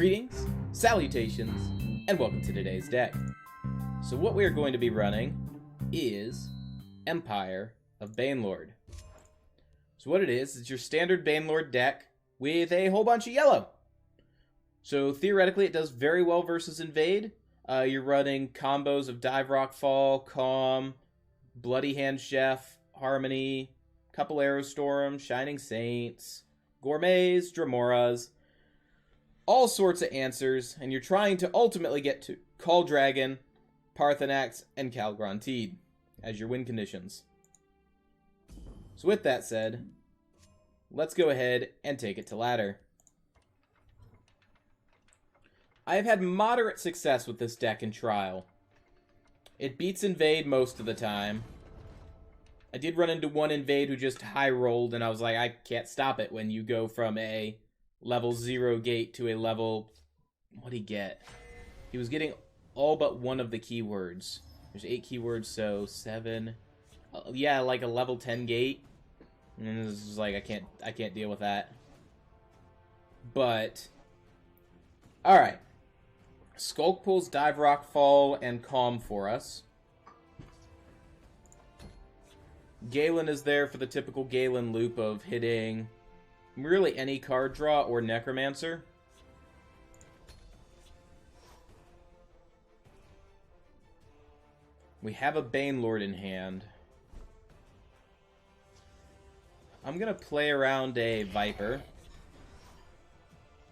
Greetings, salutations, and welcome to today's deck. So what we are going to be running is Empire of Banelord. So what it is, it's your standard Banelord deck with a whole bunch of yellow. So theoretically it does very well versus Invade. You're running combos of Dive Rock Fall, Calm, Bloody Hand Chef, Harmony, couple Aerostorm, Shining Saints, Gourmets, Dramoras, all sorts of answers, and you're trying to ultimately get to Call Dragon, Parthenax, and Calgronteed as your win conditions. So with that said, let's go ahead and take it to ladder. I have had moderate success with this deck in Trial. It beats Invade most of the time. I did run into one Invade who just high-rolled, and I was like, I can't stop it when you go from a level 0 gate to a level... What'd he get? He was getting all but one of the keywords. There's 8 keywords, so 7... yeah, like a level 10 gate. And this is like, I can't deal with that. But... alright. Skulk pulls Dive Rock Fall and Calm for us. Galen is there for the typical Galen loop of hitting really any card draw or Necromancer. We have a Banelord in hand. I'm going to play around a Viper.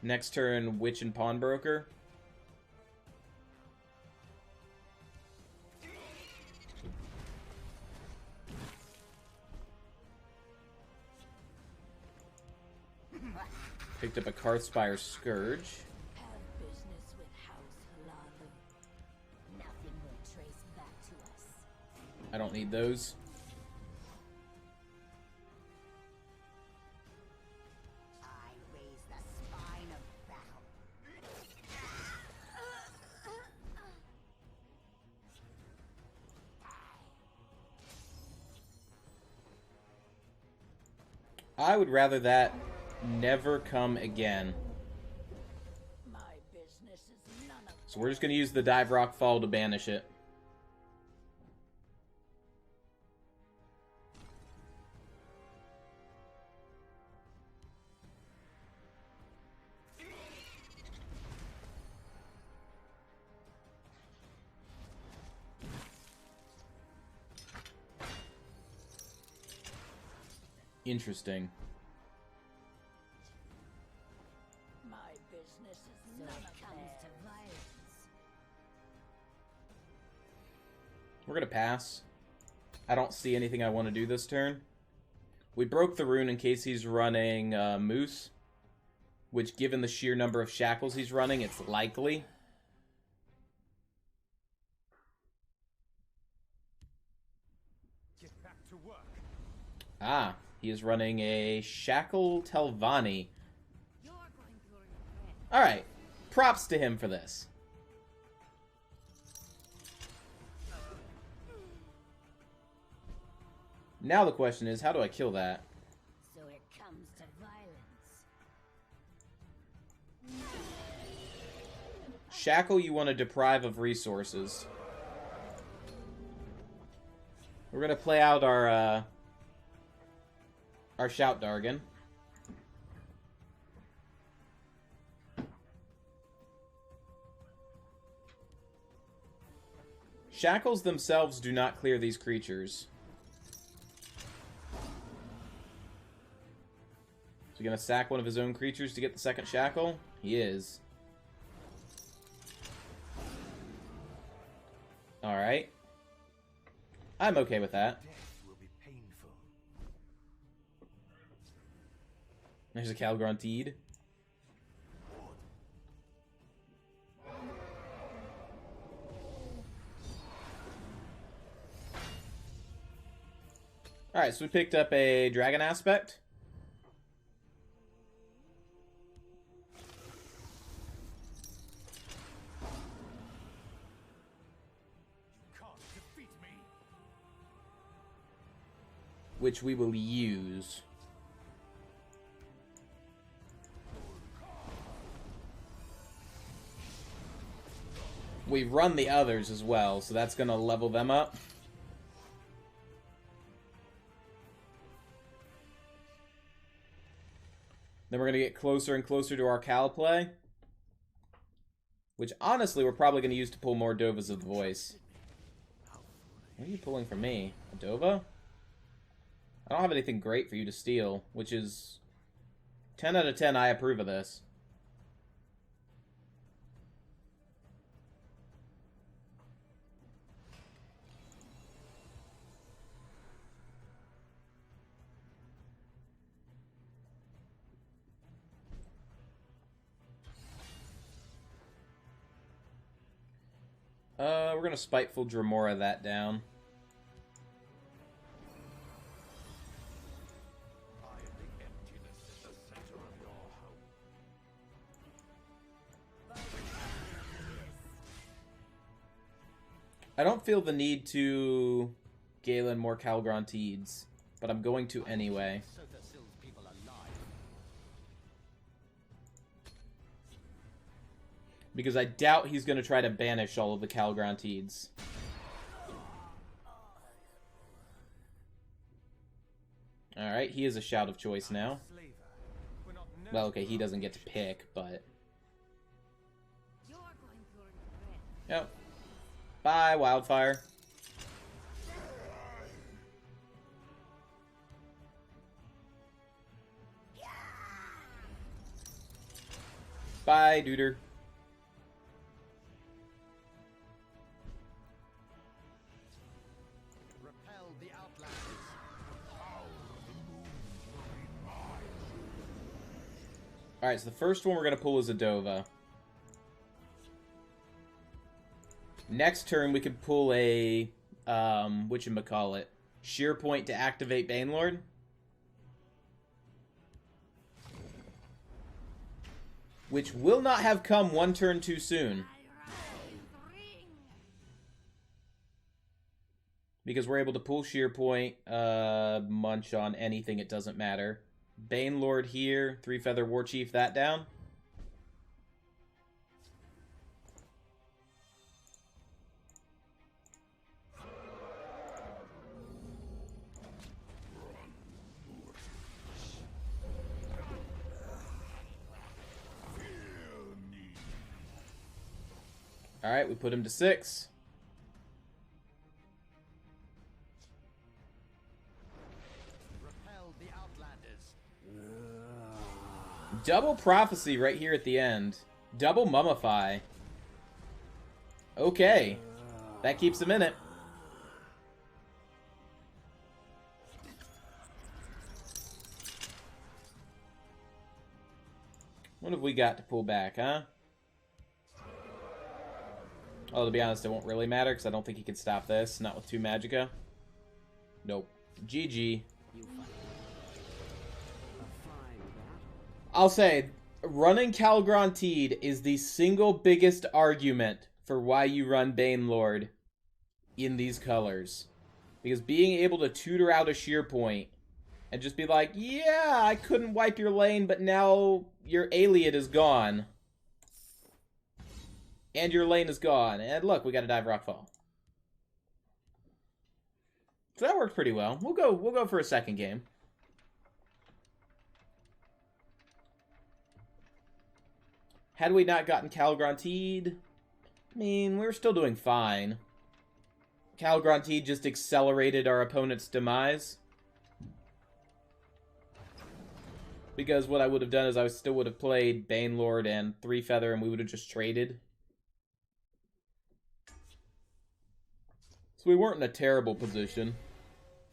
Next turn, Witch and Pawnbroker. Picked up a Karthspire Scourge. I don't need those. I would rather that never come again. So we're just going to use the Dive Rock Fall to banish it. Interesting. We're going to pass. I don't see anything I want to do this turn. We broke the rune in case he's running Moose, which given the sheer number of shackles he's running, it's likely. Get back to work. Ah, he is running a Shackle Telvanni. Alright, props to him for this. Now the question is, how do I kill that? So it comes to violence. Shackle you want to deprive of resources. We're going to play out our Shout Dargon. Shackles themselves do not clear these creatures. Is he going to sack one of his own creatures to get the second shackle? He is. Alright. I'm okay with that. Death will be painful. There's a Calgronteed. Alright, so we picked up a Dragon Aspect. Which we will use. We run the others as well, so that's gonna level them up. Then we're gonna get closer and closer to our Cal play. Which, honestly, we're probably gonna use to pull more Dovas of the Voice. What are you pulling from me? A Dova? I don't have anything great for you to steal, which is 10 out of 10. I approve of this. We're gonna Spiteful Dremora that down. I don't feel the need to Galen more Calgrontides, but I'm going to anyway. Because I doubt he's going to try to banish all of the Calgrontides. Alright, he is a shout of choice now. Well, okay, he doesn't get to pick, but... Yep. Bye, Wildfire. Bye, Duder. Alright, so the first one we're going to pull is a Dova. Next turn, we could pull a, whatchamacallit, Sheer Point to activate Banelord. Which will not have come one turn too soon. Because we're able to pull Sheer Point, Munch on anything, it doesn't matter. Banelord here, 3-Feather Warchief that down. Alright, we put him to 6. Double Prophecy right here at the end. Double Mummify. Okay. That keeps him in it. What have we got to pull back, huh? Oh, to be honest, it won't really matter, because I don't think he can stop this. Not with 2 Magicka. Nope. GG. I'll say, running Calgrontiid is the single biggest argument for why you run Banelord in these colors. Because being able to tutor out a Sheer Point and just be like, yeah, I couldn't wipe your lane, but now your Aliad is gone. And your lane is gone. And look, we got a Dive Rockfall. So that worked pretty well. We'll go for a second game. Had we not gotten Calgrontiid, I mean, we were still doing fine. Calgrontiid just accelerated our opponent's demise. Because what I would have done is I still would have played Banelord and 3-Feather and we would have just traded. So we weren't in a terrible position.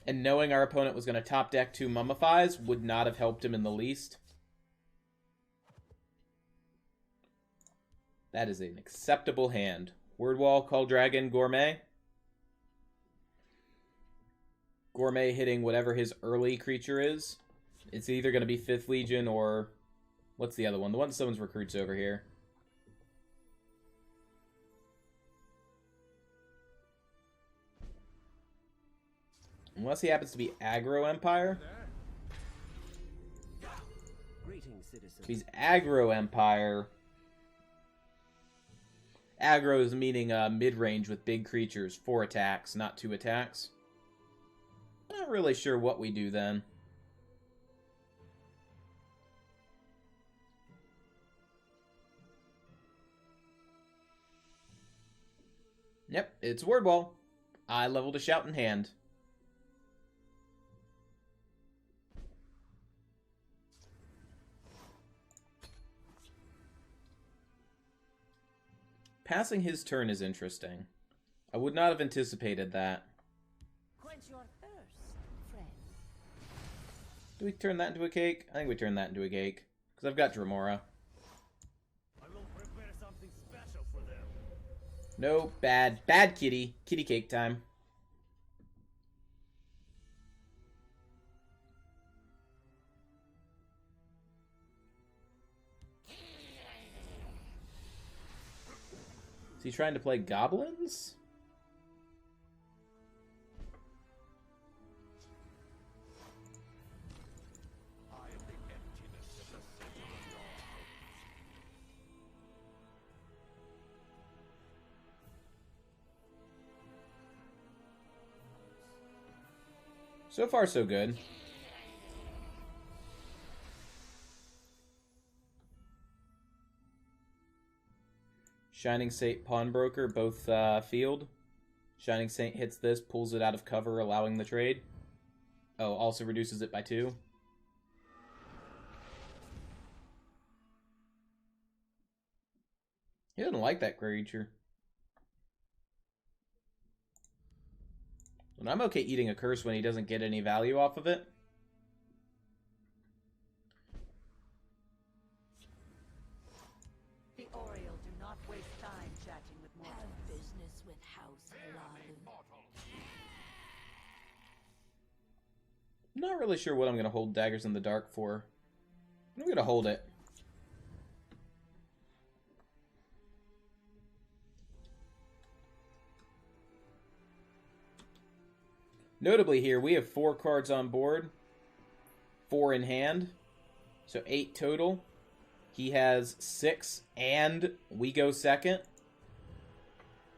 And knowing our opponent was going to top deck 2 Mummifies would not have helped him in the least. That is an acceptable hand. Word Wall, Call Dragon, Gourmet. Gourmet hitting whatever his early creature is. It's either going to be 5th Legion or... What's the other one? The one that summons recruits over here. Unless he happens to be Aggro Empire. If he's Aggro Empire... Aggro is meaning mid-range with big creatures. 4 attacks, not 2 attacks. Not really sure what we do then. Yep, it's Word Wall. I leveled a Shout in hand. Passing his turn is interesting. I would not have anticipated that. Quench your thirst, friend. Do we turn that into a cake? I think we turn that into a cake. Because I've got Dremora. I will prepare something special for them. No, bad. Bad kitty. Kitty cake time. Is he trying to play goblins? I am the emptiness of the center of your So far, so good. Shining Saint, Pawnbroker, both field. Shining Saint hits this, pulls it out of cover, allowing the trade. Oh, also reduces it by 2. He doesn't like that creature. And I'm okay eating a curse when he doesn't get any value off of it. The Oriole do not waste time chatting with mortals. Have business with House Lalu. Not really sure what I'm going to hold Daggers in the Dark for. I'm going to hold it. Notably here, we have 4 cards on board. 4 in hand. So 8 total. He has 6, and we go second.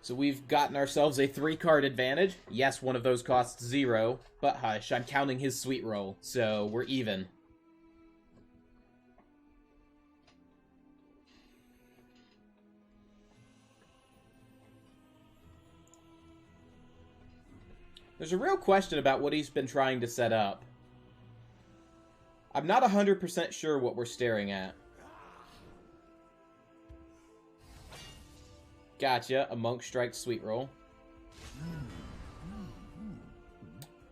So we've gotten ourselves a 3-card advantage. Yes, one of those costs 0, but hush, I'm counting his sweet roll, so we're even. There's a real question about what he's been trying to set up. I'm not 100% sure what we're staring at. Gotcha, a Monk Strike Sweet Roll.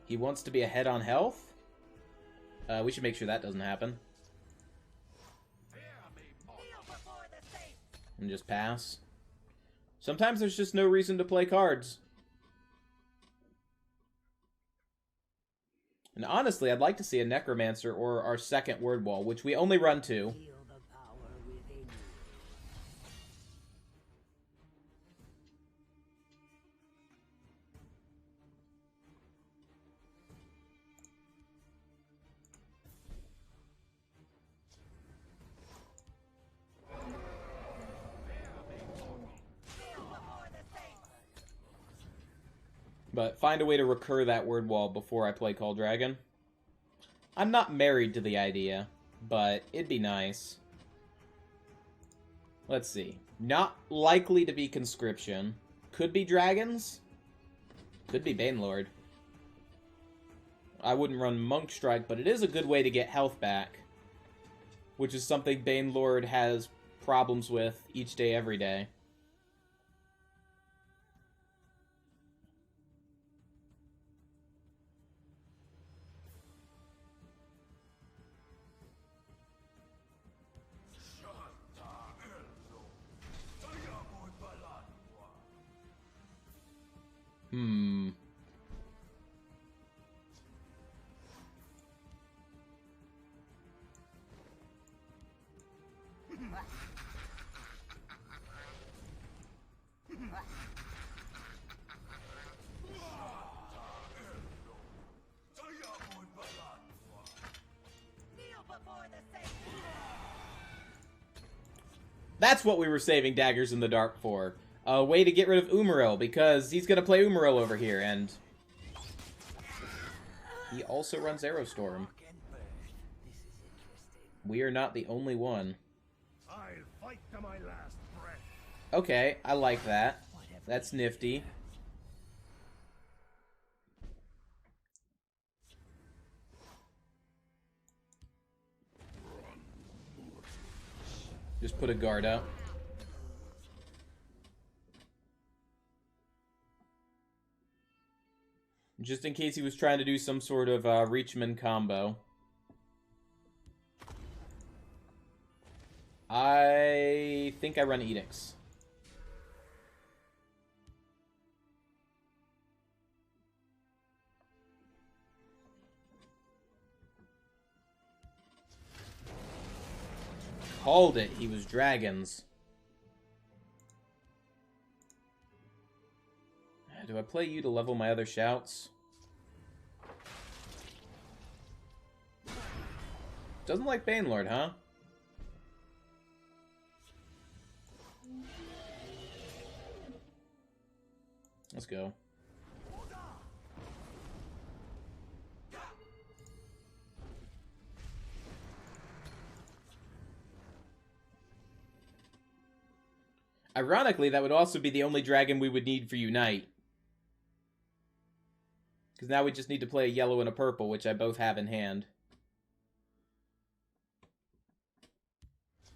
He wants to be ahead on health? We should make sure that doesn't happen. And just pass. Sometimes there's just no reason to play cards. And honestly, I'd like to see a Necromancer or our second Word Wall, which we only run 2. Feel the power within you. But find a way to recur that Word Wall before I play Call Dragon. I'm not married to the idea, but it'd be nice. Let's see. Not likely to be Conscription. Could be Dragons. Could be Banelord. I wouldn't run Monk Strike, but it is a good way to get health back. Which is something Banelord has problems with each day, every day. That's what we were saving Daggers in the Dark for. a way to get rid of Umaril, because he's going to play Umaril over here, and he also runs Aerostorm. We are not the only one. I'll fight to my last breath. Okay, I like that. That's nifty. Just put a guard up. Just in case he was trying to do some sort of Reachman combo. I think I run Edicts. Called it. He was dragons. Do I play you to level my other shouts? Doesn't like Banelord, huh? Let's go. Ironically, that would also be the only dragon we would need for Unite. Because now we just need to play a yellow and a purple, which I both have in hand.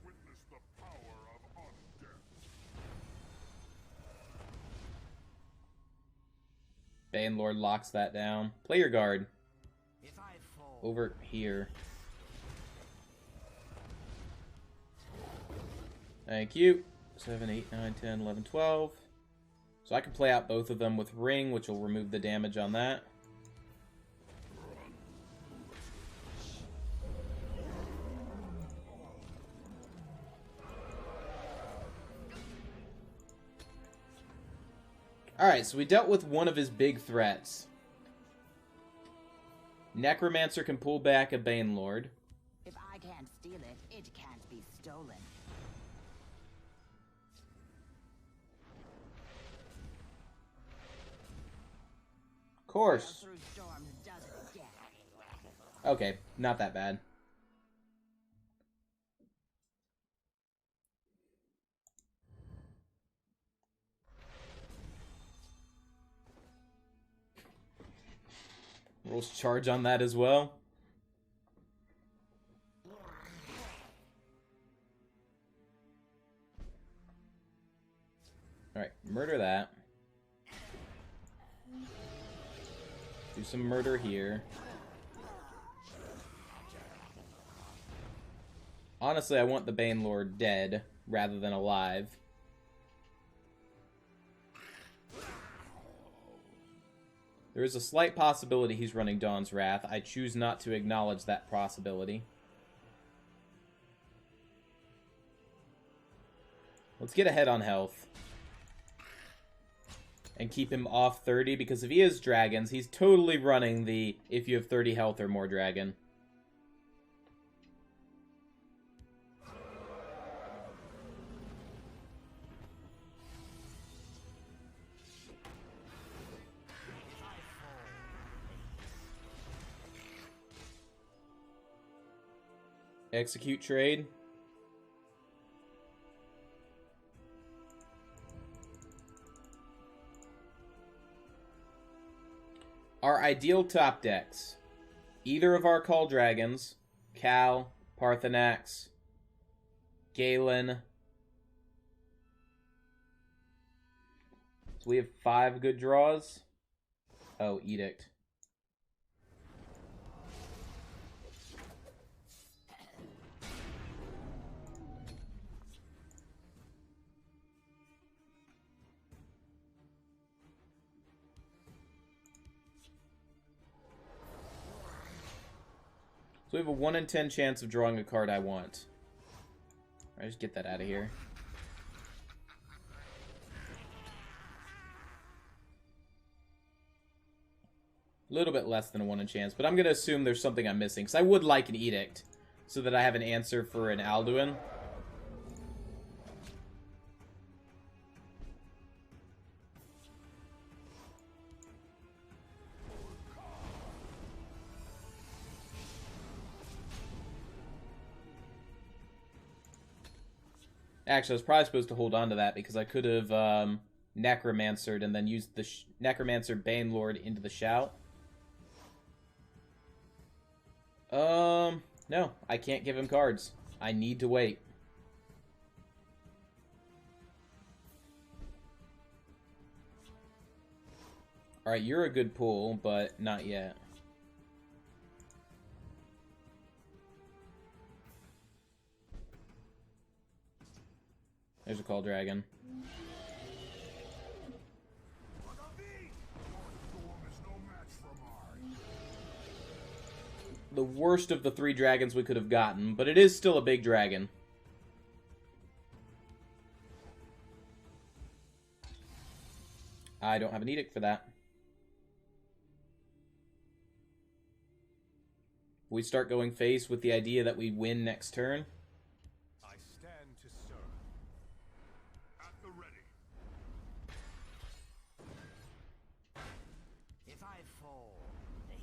Witness the power of undeath. Banelord locks that down. Play your guard. If I fall, Over here. Thank you. 7, 8, 9, 10, 11, 12. So I can play out both of them with Ring, which will remove the damage on that. Alright, so we dealt with one of his big threats. Necromancer can pull back a Banelord. If I can't steal it, it can't be stolen. Of course. Through storms does it again. Okay, not that bad. Rolls charge on that as well. Alright, murder that. Do some murder here. Honestly, I want the Banelord dead rather than alive. There is a slight possibility he's running Dawn's Wrath. I choose not to acknowledge that possibility. Let's get ahead on health. And keep him off 30, because if he is dragons, he's totally running the if you have 30 health or more dragon. Execute trade. Our ideal top decks. Either of our Call Dragons, Cal, Parthenax, Galen. So we have 5 good draws. Oh, Edict. So we have a 1 in 10 chance of drawing a card I want. Alright, just get that out of here. A little bit less than a 1 in chance, but I'm going to assume there's something I'm missing. Because I would like an Edict, so that I have an answer for an Alduin. Actually, I was probably supposed to hold on to that because I could have Necromancered and then used the Necromancer Banelord into the shout. No, I can't give him cards. I need to wait. Alright, you're a good pull, but not yet. There's a Call Dragon. The worst of the 3 dragons we could have gotten, but it is still a big dragon. I don't have an edict for that. We start going face with the idea that we win next turn. I stand to serve. At the ready. If I fall, they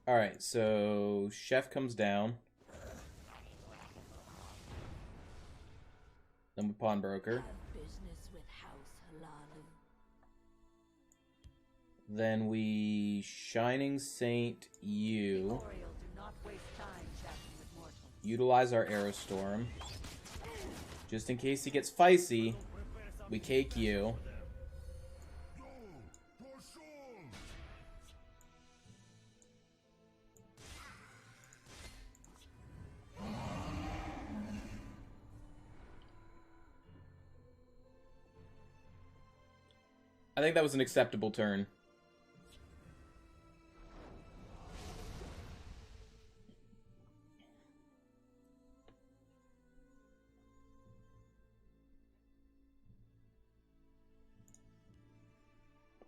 Alright, so Chef comes down. Then we Pawnbroker. Have business with House Halalu. Then we Shining Saint you. Oriole, do not waste time chatting with mortals. Utilize our Aerostorm. Just in case he gets feisty, we cake you. I think that was an acceptable turn.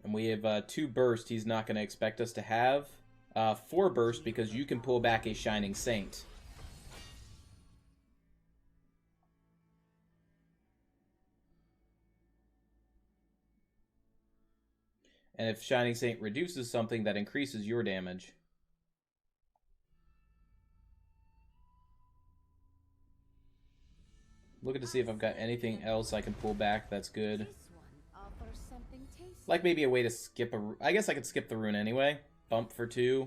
And we have 2 burst he's not going to expect us to have. 4 burst because you can pull back a Shining Saint. And if Shining Saint reduces something, that increases your damage. Looking to see if I've got anything else I can pull back that's good. This one offers something tasty. Like maybe a way to skip a... I guess I could skip the rune anyway. Bump for 2.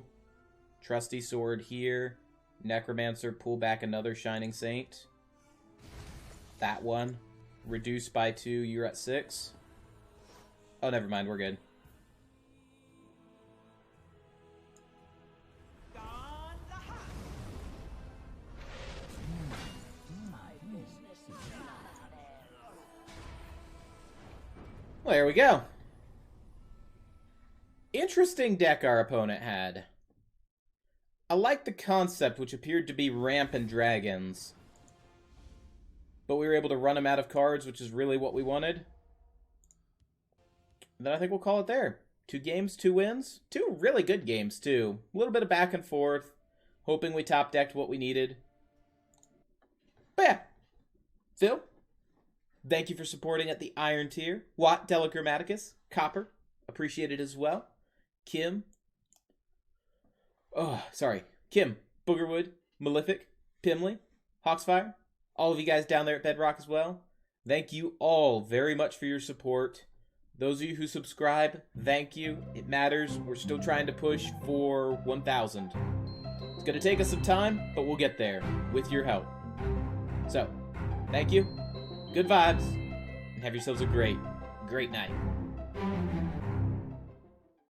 Trusty Sword here. Necromancer, pull back another Shining Saint. That one. Reduce by 2, you're at 6. Oh, never mind, we're good. Well, there we go. Interesting deck our opponent had. I like the concept, which appeared to be ramp and dragons. But we were able to run him out of cards, which is really what we wanted. And then I think we'll call it there. 2 games, 2 wins. 2 really good games, too. A little bit of back and forth. Hoping we top-decked what we needed. But yeah. Phil, thank you for supporting at the Iron tier. Watt, Delagrammaticus, Copper, appreciate it as well. Kim, Kim, Boogerwood, Malefic, Pimley, Hawksfire, all of you guys down there at Bedrock as well. Thank you all very much for your support. Those of you who subscribe, thank you. It matters. We're still trying to push for 1,000. It's going to take us some time, but we'll get there with your help. So, thank you. Good vibes, and have yourselves a great, great night.